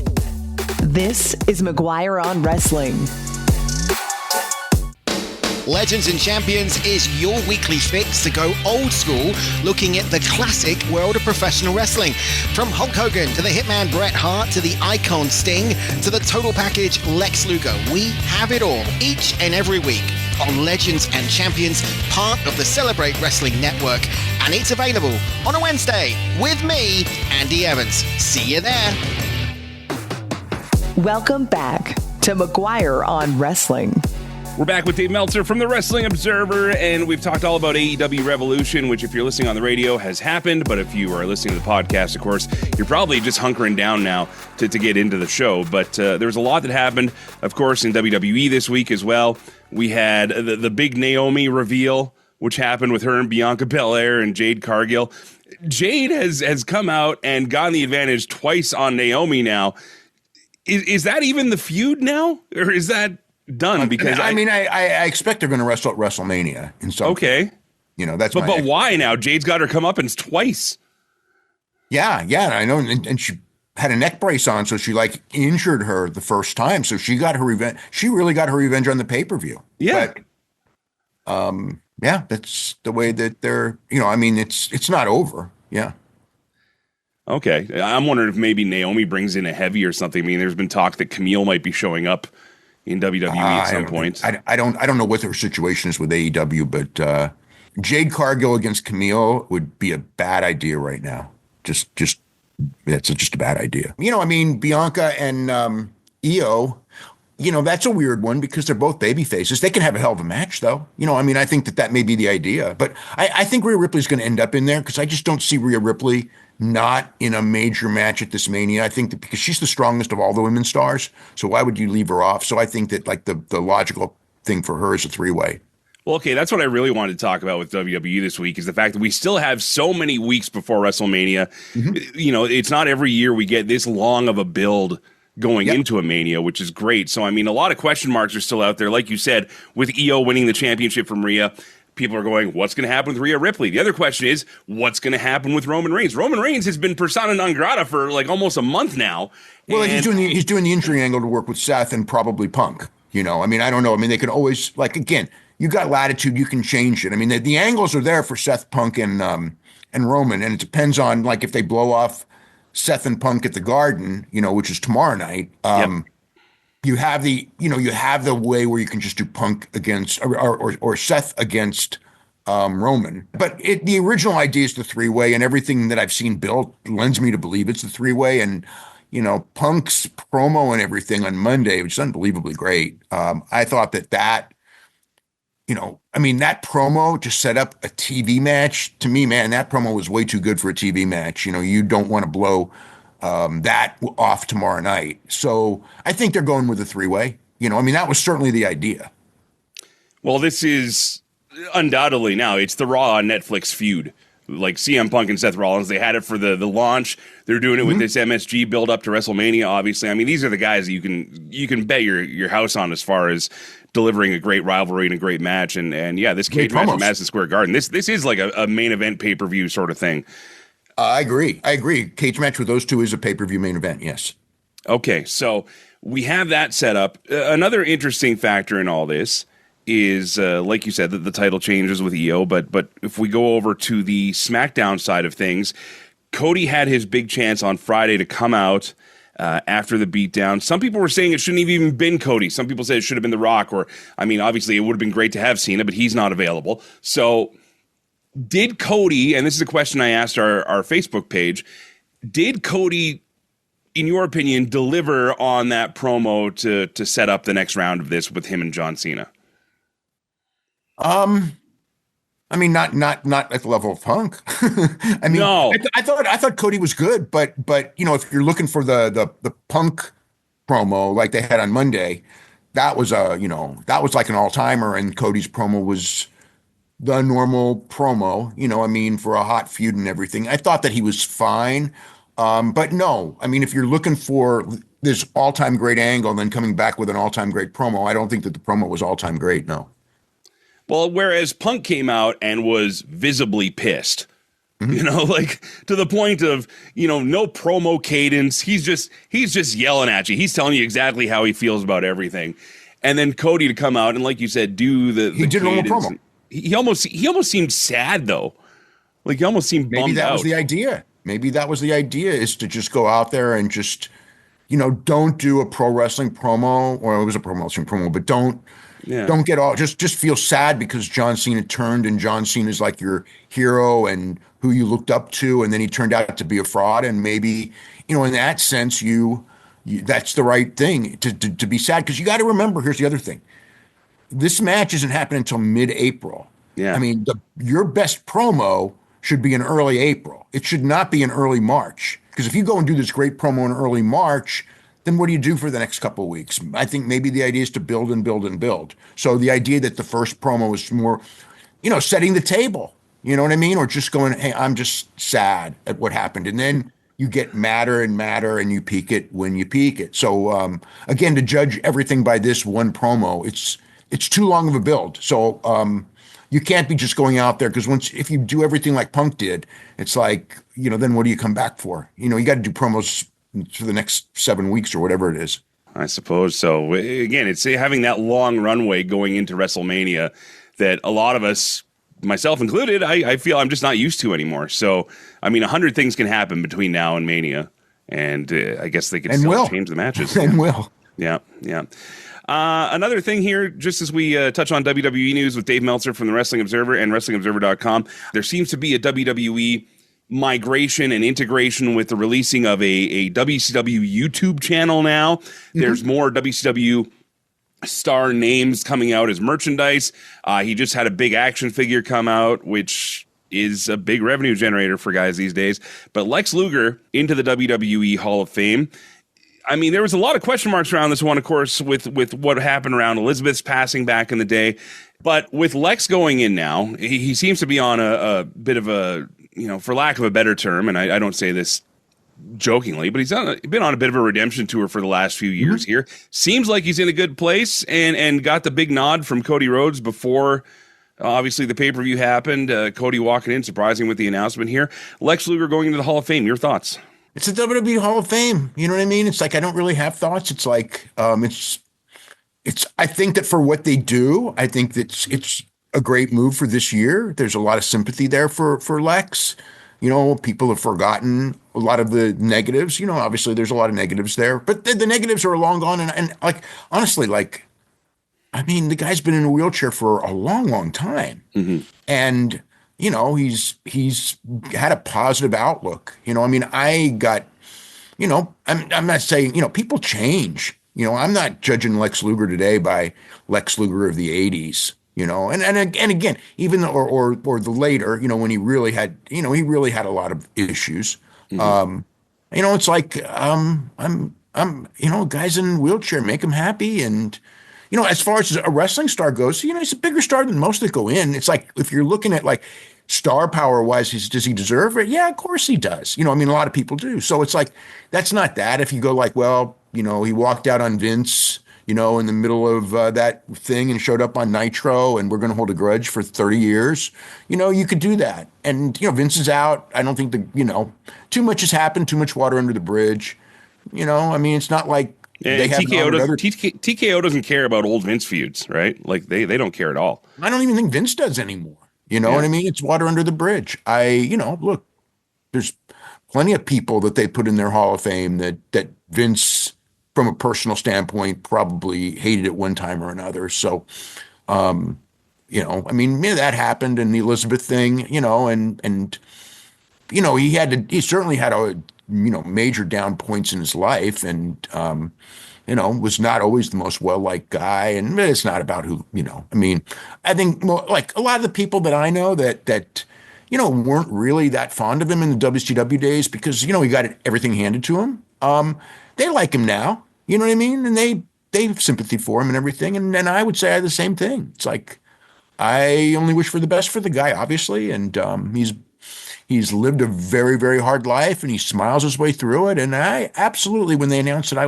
Speaker 1: This is McGuire on Wrestling.
Speaker 14: Legends and Champions is your weekly fix to go old school, looking at the classic world of professional wrestling. From Hulk Hogan to the Hitman Bret Hart to the Icon Sting to the total package Lex Luger, we have it all each and every week on Legends and Champions, part of the Celebrate Wrestling Network, and it's available on a Wednesday with me, Andy Evans. See you there.
Speaker 1: Welcome back to McGuire on Wrestling.
Speaker 7: We're back with Dave Meltzer from the Wrestling Observer, and we've talked all about AEW Revolution, which if you're listening on the radio has happened, but if you are listening to the podcast, of course, you're probably just hunkering down now to get into the show. But there was a lot that happened, of course, in WWE this week as well. We had the big Naomi reveal, which happened with her and Bianca Belair and Jade Cargill. Jade has come out and gotten the advantage twice on Naomi now. Is that even the feud now? Or is that done? Because
Speaker 13: I expect they're going to wrestle at WrestleMania in some.
Speaker 7: Okay,
Speaker 13: that's.
Speaker 7: But why now? Jade's got her comeuppance twice.
Speaker 13: Yeah, I know, and she had a neck brace on, so she like injured her the first time, so she got her revenge. She really got her revenge on the pay-per-view.
Speaker 7: Yeah,
Speaker 13: but, that's the way that they're. It's not over. Yeah.
Speaker 7: Okay, I'm wondering if maybe Naomi brings in a heavy or something. I mean, there's been talk that Camille might be showing up in WWE at some point.
Speaker 13: I don't know what their situation is with AEW, but Jade Cargill against Camille would be a bad idea right now. Just it's just a bad idea. Bianca and Io, that's a weird one because they're both baby faces. They can have a hell of a match though. I think that may be the idea, but I think Rhea Ripley's going to end up in there because I just don't see Rhea Ripley not in a major match at this Mania. I think that because she's the strongest of all the women's stars, so why would you leave her off? So I think that like the logical thing for her is a 3-way.
Speaker 7: Well, okay, that's what I really wanted to talk about with WWE this week is the fact that we still have so many weeks before WrestleMania. Mm-hmm. It's not every year we get this long of a build going into a Mania, which is great. So, a lot of question marks are still out there. Like you said, with Io winning the championship from Rhea, people are going, what's going to happen with Rhea Ripley? The other question is, what's going to happen with Roman Reigns? Roman Reigns has been persona non grata for like almost a month now.
Speaker 13: Well, he's doing the injury angle to work with Seth and probably Punk. I don't know. They could always, again, you got latitude, you can change it. The angles are there for Seth, Punk, and Roman, and it depends on if they blow off Seth and Punk at the Garden, which is tomorrow night. You have the way where you can just do Punk against or Seth against Roman. But the original idea is the three-way, and everything that I've seen built lends me to believe it's the three-way. And, Punk's promo and everything on Monday, which is unbelievably great. I thought that, that promo to set up a TV match, to me, man, that promo was way too good for a TV match. You don't want to blow that off tomorrow night. So I think they're going with a three-way. That was certainly the idea.
Speaker 7: Well, this is undoubtedly now it's the Raw on Netflix feud. Like CM Punk and Seth Rollins, they had it for the launch. They're doing it with this MSG build up to WrestleMania. Obviously, these are the guys that you can bet your house on as far as delivering a great rivalry and a great match. And yeah, this cage match at Madison Square Garden. This is like a main event pay-per-view sort of thing.
Speaker 13: I agree. Cage match with those two is a pay-per-view main event. Yes.
Speaker 7: Okay, so we have that set up. Another interesting factor in all this is, like you said, that the title changes with EO, but if we go over to the SmackDown side of things, Cody had his big chance on Friday to come out after the beatdown. Some people were saying it shouldn't have even been Cody. Some people said it should have been The Rock, or, obviously it would have been great to have Cena, but he's not available. So did Cody, and this is a question I asked our Facebook page, did Cody, in your opinion, deliver on that promo to set up the next round of this with him and John Cena?
Speaker 13: Not at the level of Punk.
Speaker 7: No.
Speaker 13: I thought Cody was good, but if you're looking for the Punk promo like they had on Monday, that was like an all-timer, and Cody's promo was the normal promo, for a hot feud and everything. I thought that he was fine. But no, if you're looking for this all-time great angle and then coming back with an all-time great promo, I don't think that the promo was all-time great, no.
Speaker 7: Well, whereas Punk came out and was visibly pissed, to the point of, no promo cadence. He's just yelling at you. He's telling you exactly how he feels about everything. And then Cody to come out and, like you said, do the
Speaker 13: he did a normal promo.
Speaker 7: He almost seemed sad, though. Like, he almost seemed bummed out.
Speaker 13: Maybe that was the idea. Maybe that was the idea, is to just go out there and just, don't do a pro wrestling promo, or it was a pro wrestling promo, but don't get all, just feel sad because John Cena turned, and John Cena is like your hero and who you looked up to, and then he turned out to be a fraud, and maybe, in that sense, you that's the right thing to be sad, because you got to remember, here's the other thing. This match isn't happening until mid-April.
Speaker 7: Yeah.
Speaker 13: Your best promo should be in early April. It should not be in early March. Because if you go and do this great promo in early March, then what do you do for the next couple of weeks? I think maybe the idea is to build and build and build. So the idea that the first promo is more, setting the table, you know what I mean? Or just going, hey, I'm just sad at what happened. And then you get madder and madder, and you peak it when you peak it. So again, to judge everything by this one promo, it's too long of a build. So you can't be just going out there, because if you do everything like Punk did, it's like, then what do you come back for? You got to do promos for the next 7 weeks or whatever it is.
Speaker 7: I suppose so. Again, it's having that long runway going into WrestleMania that a lot of us, myself included, I feel I'm just not used to anymore. So, 100 things can happen between now and Mania, and I guess they could still change the matches.
Speaker 13: And will.
Speaker 7: Yeah. Another thing here, just as we touch on WWE news with Dave Meltzer from the Wrestling Observer and WrestlingObserver.com, there seems to be a WWE migration and integration with the releasing of a WCW YouTube channel now. Mm-hmm. There's more WCW star names coming out as merchandise. He just had a big action figure come out, which is a big revenue generator for guys these days. But Lex Luger into the WWE Hall of Fame. There was a lot of question marks around this one, of course, with what happened around Elizabeth's passing back in the day. But with Lex going in now, he seems to be on a bit of a, for lack of a better term, and I don't say this jokingly, but he's been on a bit of a redemption tour for the last few years here. Seems like he's in a good place and got the big nod from Cody Rhodes before, obviously, the pay-per-view happened. Cody walking in, surprising with the announcement here. Lex Luger going into the Hall of Fame. Your thoughts?
Speaker 13: It's the WWE Hall of Fame. You know what I mean? It's like, I don't really have thoughts. It's like, I think that for what they do, I think that it's a great move for this year. There's a lot of sympathy there for Lex. people have forgotten a lot of the negatives. Obviously there's a lot of negatives there, but the negatives are long gone. And like, honestly, like, I mean, the guy's been in a wheelchair for a long, long time.
Speaker 7: Mm-hmm.
Speaker 13: And, he's had a positive outlook. I mean, I got, I'm not saying, people change. I'm not judging Lex Luger today by Lex Luger of the 80s. And again, even though, or the later, when he really had a lot of issues.
Speaker 7: Mm-hmm.
Speaker 13: It's like, guys in a wheelchair, make them happy. And, as far as a wrestling star goes, he's a bigger star than most that go in. It's like, if you're looking at like star power wise, does he deserve it? Yeah, of course he does. A lot of people do. So it's like, that's not that. If you go like, well, he walked out on Vince, in the middle of that thing and showed up on Nitro and we're going to hold a grudge for 30 years, you could do that. And, Vince is out. I don't think too much has happened, too much water under the bridge. It's not like
Speaker 7: TKO doesn't care about old Vince feuds, right? Like they don't care at all.
Speaker 13: I don't even think Vince does anymore. What I mean? It's water under the bridge. Look, there's plenty of people that they put in their Hall of Fame that Vince, from a personal standpoint, probably hated at one time or another. So, I mean, that happened in the Elizabeth thing, and he certainly had a, major down points in his life and, was not always the most well-liked guy. And it's not about who, I mean, I think like a lot of the people that I know that weren't really that fond of him in the WCW days because, he got everything handed to him. They like him now. You know what I mean? And they have sympathy for him and everything. And I would say I had the same thing. It's like, I only wish for the best for the guy, obviously. And he's lived a very, very hard life and he smiles his way through it. And I absolutely, when they announced it, I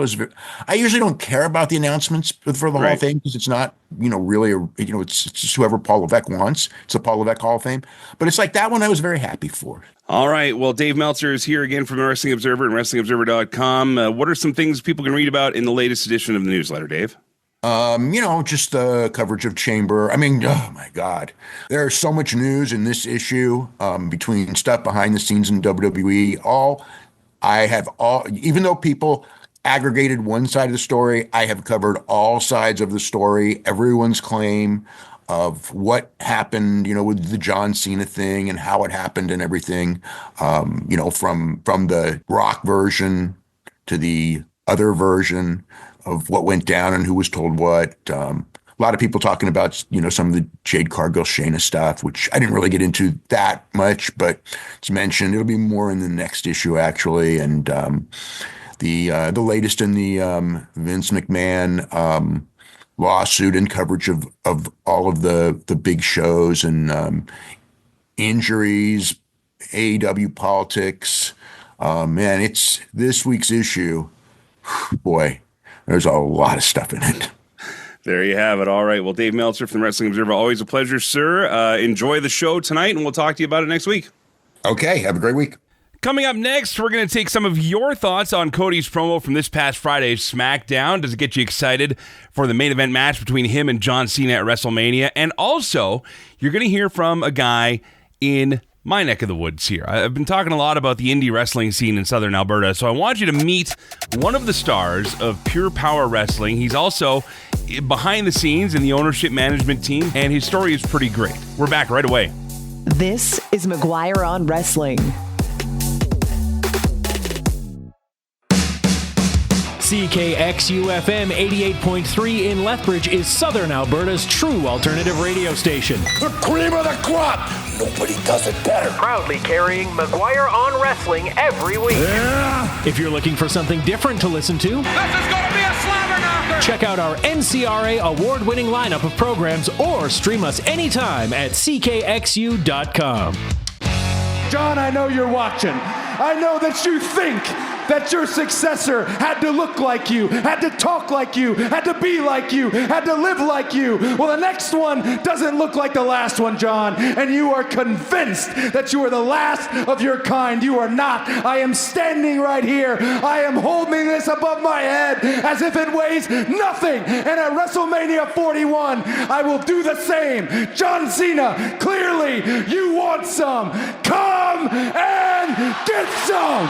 Speaker 13: usually don't care about the announcements for the Hall of Fame because it's not, really, it's just whoever Paul Levesque wants. It's the Paul Levesque Hall of Fame. But it's like that one I was very happy for.
Speaker 7: All right. Well, Dave Meltzer is here again from the Wrestling Observer and WrestlingObserver.com. What are some things people can read about in the latest edition of the newsletter, Dave?
Speaker 13: Just the coverage of Chamber. I mean, oh my God, there's so much news in this issue, between stuff behind the scenes in WWE. Even though people aggregated one side of the story, I have covered all sides of the story, everyone's claim of what happened, with the John Cena thing and how it happened and everything, from the Rock version to the other version of what went down and who was told what. A lot of people talking about, some of the Jade Cargill Shayna stuff, which I didn't really get into that much, but it's mentioned. It'll be more in the next issue, actually. And the latest in the Vince McMahon lawsuit and coverage of all of the big shows and injuries, AEW politics. Man, it's this week's issue. Boy, there's a lot of stuff in it.
Speaker 7: There you have it. All right. Well, Dave Meltzer from the Wrestling Observer, always a pleasure, sir. Enjoy the show tonight, and we'll talk to you about it next week.
Speaker 13: Okay. Have a great week.
Speaker 7: Coming up next, we're going to take some of your thoughts on Cody's promo from this past Friday's SmackDown. Does it get you excited for the main event match between him and John Cena at WrestleMania? And also, you're going to hear from a guy in my neck of the woods here. I've been talking a lot about the indie wrestling scene in Southern Alberta, so I want you to meet one of the stars of Pure Power Wrestling. He's also behind the scenes in the ownership management team, and his story is pretty great. We're back right away.
Speaker 1: This is McGuire on Wrestling.
Speaker 15: CKXU-FM 88.3 in Lethbridge is Southern Alberta's true alternative radio station.
Speaker 6: The cream of the crop! Nobody does it better.
Speaker 15: Proudly carrying McGuire on Wrestling every week.
Speaker 6: Yeah.
Speaker 15: If you're looking for something different to listen to,
Speaker 6: this is going to be a slobber knocker!
Speaker 15: Check out our NCRA award-winning lineup of programs or stream us anytime at CKXU.com.
Speaker 5: John, I know you're watching. I know that you think that your successor had to look like you, had to talk like you, had to be like you, had to live like you. Well, the next one doesn't look like the last one, John, and you are convinced that you are the last of your kind. You are not. I am standing right here. I am holding this above my head as if it weighs nothing. And at WrestleMania 41, I will do the same. John Cena, clearly you want some. Come some and get some.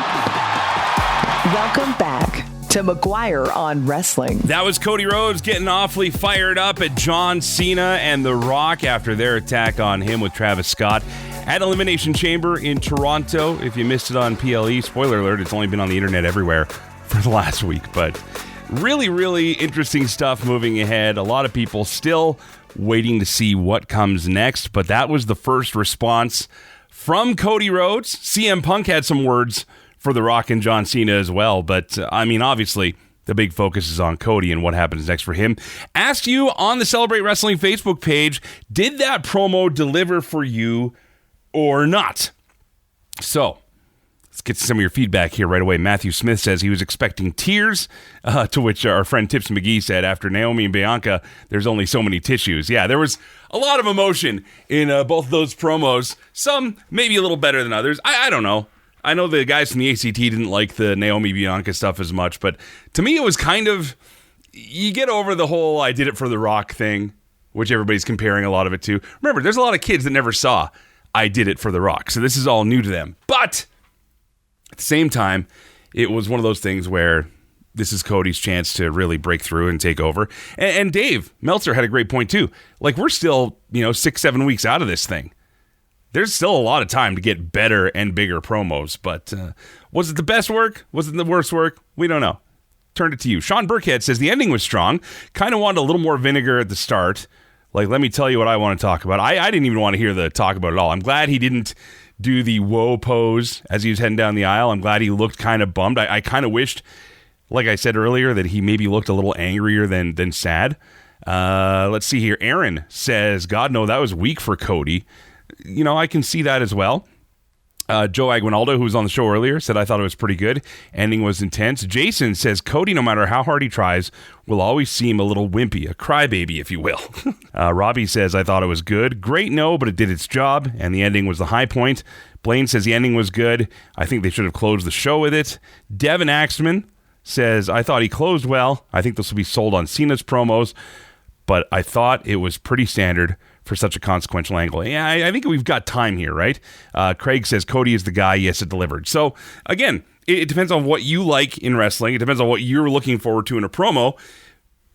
Speaker 1: Welcome back to McGuire on Wrestling.
Speaker 7: That was Cody Rhodes getting awfully fired up at John Cena and The Rock after their attack on him with Travis Scott at Elimination Chamber in Toronto. If you missed it on PLE, spoiler alert, it's only been on the internet everywhere for the last week. But really, really interesting stuff moving ahead. A lot of people still waiting to see what comes next. But that was the first response from Cody Rhodes. CM Punk had some words for The Rock and John Cena as well. But, I mean, obviously, the big focus is on Cody and what happens next for him. Asked you on the Celebrate Wrestling Facebook page, did that promo deliver for you or not? So, let's get to some of your feedback here right away. Matthew Smith says he was expecting tears, to which our friend Tips McGee said, after Naomi and Bianca, there's only so many tissues. Yeah, there was a lot of emotion in both those promos. Some maybe a little better than others. I don't know. I know the guys from the ACT didn't like the Naomi Bianca stuff as much, but to me it was kind of, you get over the whole I did it for The Rock thing, which everybody's comparing a lot of it to. Remember, there's a lot of kids that never saw I did it for The Rock, so this is all new to them. But at the same time, it was one of those things where this is Cody's chance to really break through and take over. And Dave Meltzer had a great point too. Like, we're still, 6-7 weeks out of this thing. There's still a lot of time to get better and bigger promos, but was it the best work? Was it the worst work? We don't know. Turned it to you. Sean Burkhead says the ending was strong. Kind of wanted a little more vinegar at the start. Like, let me tell you what I want to talk about. I didn't even want to hear the talk about it at all. I'm glad he didn't do the whoa pose as he was heading down the aisle. I'm glad he looked kind of bummed. I kind of wished, like I said earlier, that he maybe looked a little angrier than sad. Let's see here. Aaron says, God, no, that was weak for Cody. I can see that as well. Joe Aguinaldo, who was on the show earlier, said, I thought it was pretty good. Ending was intense. Jason says, Cody, no matter how hard he tries, will always seem a little wimpy, a crybaby, if you will. Robbie says, I thought it was good. Great, no, but it did its job, and the ending was the high point. Blaine says the ending was good. I think they should have closed the show with it. Devin Axman says, I thought he closed well. I think this will be sold on Cena's promos, but I thought it was pretty standard for such a consequential angle. Yeah, I think we've got time here, right? Craig says, Cody is the guy. Yes, it delivered. So, again, it depends on what you like in wrestling. It depends on what you're looking forward to in a promo.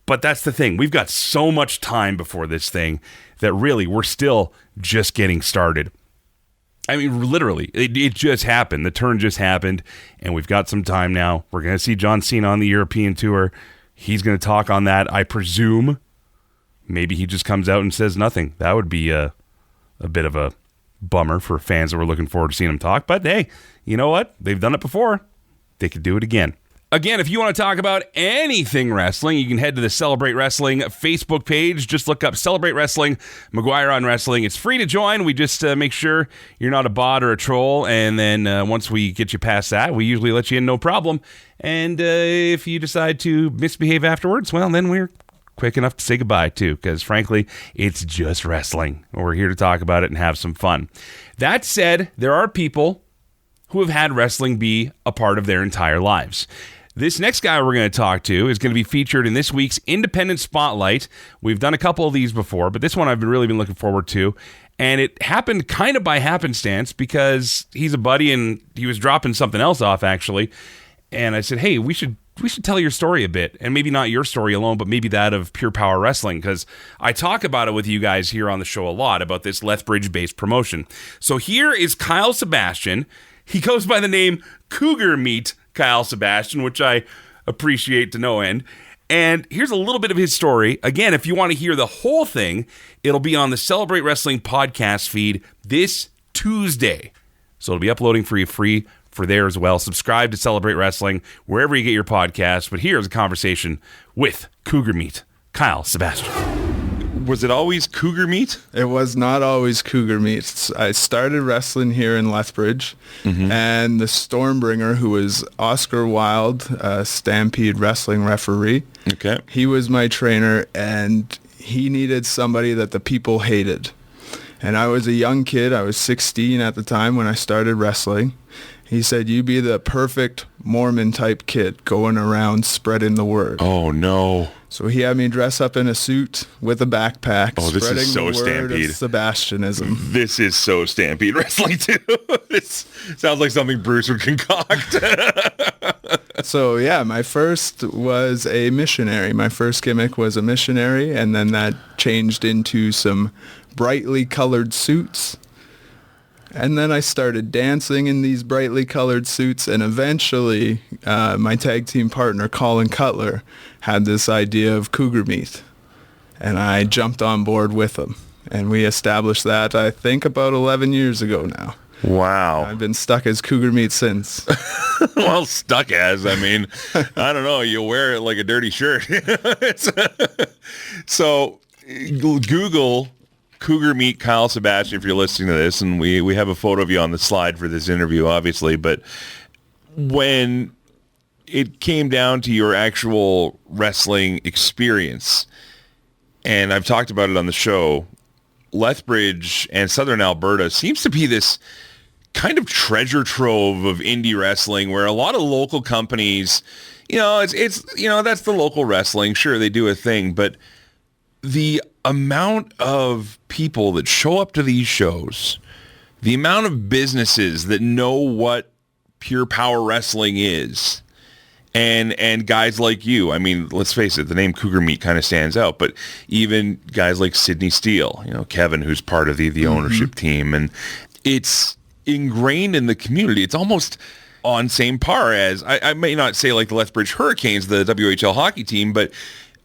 Speaker 7: But that's the thing. We've got so much time before this thing that really we're still just getting started. I mean, literally, it just happened. The turn just happened, and we've got some time now. We're going to see John Cena on the European tour. He's going to talk on that, I presume. Maybe he just comes out and says nothing. That would be a bit of a bummer for fans that were looking forward to seeing him talk. But hey, you know what? They've done it before. They could do it again. Again, if you want to talk about anything wrestling, you can head to the Celebrate Wrestling Facebook page. Just look up Celebrate Wrestling, McGuire on Wrestling. It's free to join. We just make sure you're not a bot or a troll. And then once we get you past that, we usually let you in, no problem. And if you decide to misbehave afterwards, well, then we're quick enough to say goodbye too, because frankly, it's just wrestling. We're here to talk about it and have some fun. That said, there are people who have had wrestling be a part of their entire lives. This next guy we're going to talk to is going to be featured in this week's Independent Spotlight. We've done a couple of these before, but this one I've really been looking forward to. And it happened kind of by happenstance because he's a buddy and he was dropping something else off actually. And I said, hey, we should tell your story a bit, and maybe not your story alone, but maybe that of Pure Power Wrestling, because I talk about it with you guys here on the show a lot about this Lethbridge-based promotion. So here is Kyle Sebastian. He goes by the name Cougar Meat Kyle Sebastian, which I appreciate to no end. And here's a little bit of his story. Again, if you want to hear the whole thing, it'll be on the Celebrate Wrestling podcast feed this Tuesday. So it'll be uploading for you free for there as well. Subscribe to Celebrate Wrestling wherever you get your podcasts. But here's a conversation with Cougar Meat, Kyle Sebastian. Was it always Cougar Meat?
Speaker 16: It was not always Cougar Meat. I started wrestling here in Lethbridge, and the Stormbringer, who was Oscar Wilde, Stampede wrestling referee, he was my trainer, and he needed somebody that the people hated. And I was a young kid. I was 16 at the time when I started wrestling. He said, "You be the perfect Mormon-type kid going around spreading the word."
Speaker 7: Oh, no.
Speaker 16: So he had me dress up in a suit with a backpack,
Speaker 7: Oh, this
Speaker 16: spreading
Speaker 7: is so
Speaker 16: the word
Speaker 7: Stampede.
Speaker 16: of Sebastianism.
Speaker 7: This is so Stampede Wrestling, too. This sounds like something Bruce would concoct.
Speaker 16: So, yeah, my first was a missionary. My first gimmick was a missionary, and then that changed into some brightly colored suits. And then I started dancing in these brightly colored suits, and eventually my tag team partner, Colin Cutler, had this idea of cougar meat. And I jumped on board with him. And we established that, I think, about 11 years ago now.
Speaker 7: Wow.
Speaker 16: I've been stuck as cougar meat since.
Speaker 7: Well, stuck as, I mean, I don't know. You wear it like a dirty shirt. So Google Cougar Meat Kyle Sebastian if you're listening to this, and we have a photo of you on the slide for this interview, obviously, but when it came down to your actual wrestling experience, and I've talked about it on the show, Lethbridge and Southern Alberta seems to be this kind of treasure trove of indie wrestling where a lot of local companies, it's that's the local wrestling. Sure, they do a thing, but the amount of people that show up to these shows, the amount of businesses that know what pure power wrestling is, and guys like you, I mean, let's face it, the name Cougar Meat kind of stands out, but even guys like Sydney Steele, Kevin, who's part of the ownership team, and it's ingrained in the community. It's almost on same par as, I may not say like the Lethbridge Hurricanes, the WHL hockey team, but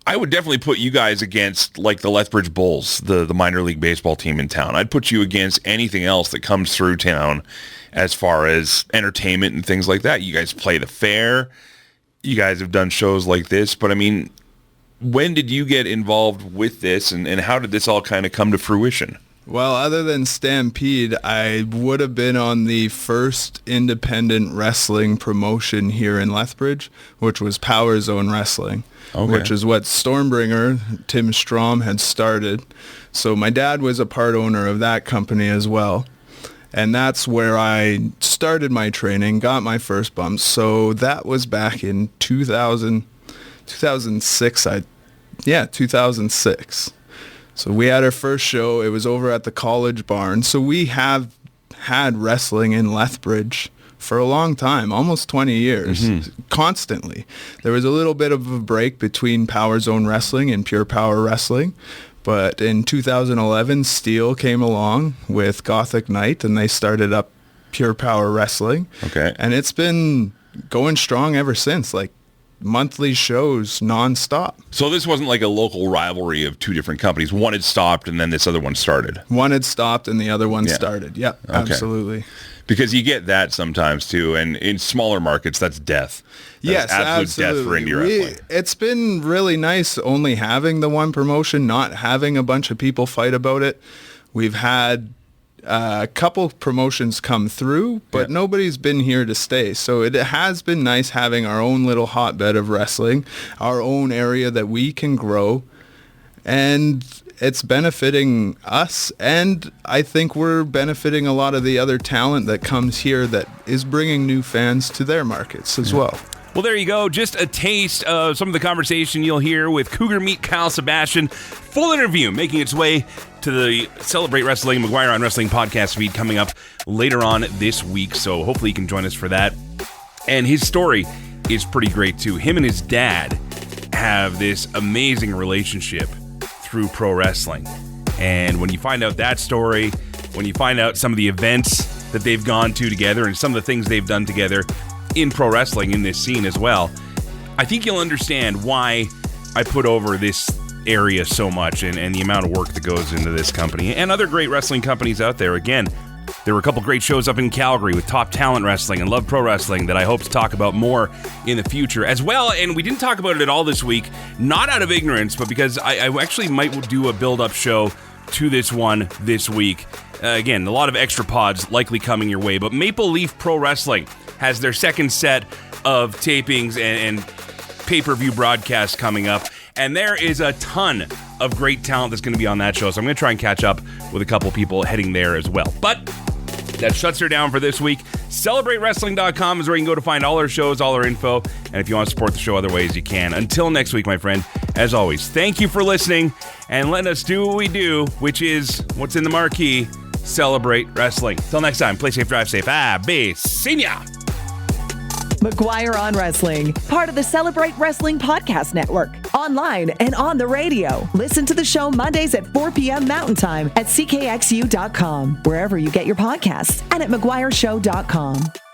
Speaker 7: I would definitely put you guys against like the Lethbridge Bulls, the minor league baseball team in town. I'd put you against anything else that comes through town as far as entertainment and things like that. You guys play the fair. You guys have done shows like this. But I mean, when did you get involved with this and how did this all kind of come to fruition?
Speaker 16: Well, other than Stampede, I would have been on the first independent wrestling promotion here in Lethbridge, which was Power Zone Wrestling, which is what Stormbringer, Tim Strom, had started. So my dad was a part owner of that company as well. And that's where I started my training, got my first bumps. So that was back in 2006. 2006. So we had our first show. It was over at the College Barn. So we have had wrestling in Lethbridge for a long time, almost 20 years, constantly. There was a little bit of a break between Power Zone Wrestling and Pure Power Wrestling. But in 2011, Steel came along with Gothic Knight, and they started up Pure Power Wrestling.
Speaker 7: Okay.
Speaker 16: And it's been going strong ever since, like monthly shows nonstop.
Speaker 7: So this wasn't like a local rivalry of two different companies. One had stopped, and then this other one started.
Speaker 16: One had stopped, and the other one started. Yep,
Speaker 7: okay.
Speaker 16: Absolutely.
Speaker 7: Because you get that sometimes, too. And in smaller markets, that's death.
Speaker 16: Yes,
Speaker 7: absolute death for indie wrestling.
Speaker 16: It's been really nice only having the one promotion, not having a bunch of people fight about it. We've had a couple promotions come through, but nobody's been here to stay. So it has been nice having our own little hotbed of wrestling, our own area that we can grow, and it's benefiting us, and I think we're benefiting a lot of the other talent that comes here that is bringing new fans to their markets as well.
Speaker 7: Well, there you go. Just a taste of some of the conversation you'll hear with Cougar Meat Kyle Sebastian. Full interview making its way to the Celebrate Wrestling, McGuire on Wrestling podcast feed coming up later on this week. So hopefully you can join us for that. And his story is pretty great too. Him and his dad have this amazing relationship through pro wrestling. And when you find out that story, when you find out some of the events that they've gone to together and some of the things they've done together in pro wrestling in this scene as well, I think you'll understand why I put over this area so much and the amount of work that goes into this company and other great wrestling companies out there. Again, there were a couple great shows up in Calgary with Top Talent Wrestling and Love Pro Wrestling that I hope to talk about more in the future as well. And we didn't talk about it at all this week, not out of ignorance, but because I actually might do a build-up show to this one this week. Again, a lot of extra pods likely coming your way, but Maple Leaf Pro Wrestling has their second set of tapings and pay-per-view broadcasts coming up, and there is a ton of great talent that's going to be on that show. So I'm going to try and catch up with a couple people heading there as well. But that shuts her down for this week. CelebrateWrestling.com is where you can go to find all our shows, all our info. And if you want to support the show other ways, you can. Until next week, my friend, as always, thank you for listening and letting us do what we do, which is what's in the marquee, celebrate wrestling. Till next time, play safe, drive safe. Be senior.
Speaker 1: McGuire on Wrestling, part of the Celebrate Wrestling Podcast Network. Online and on the radio. Listen to the show Mondays at 4 p.m. Mountain Time at CKXU.com, wherever you get your podcasts, and at McGuireShow.com.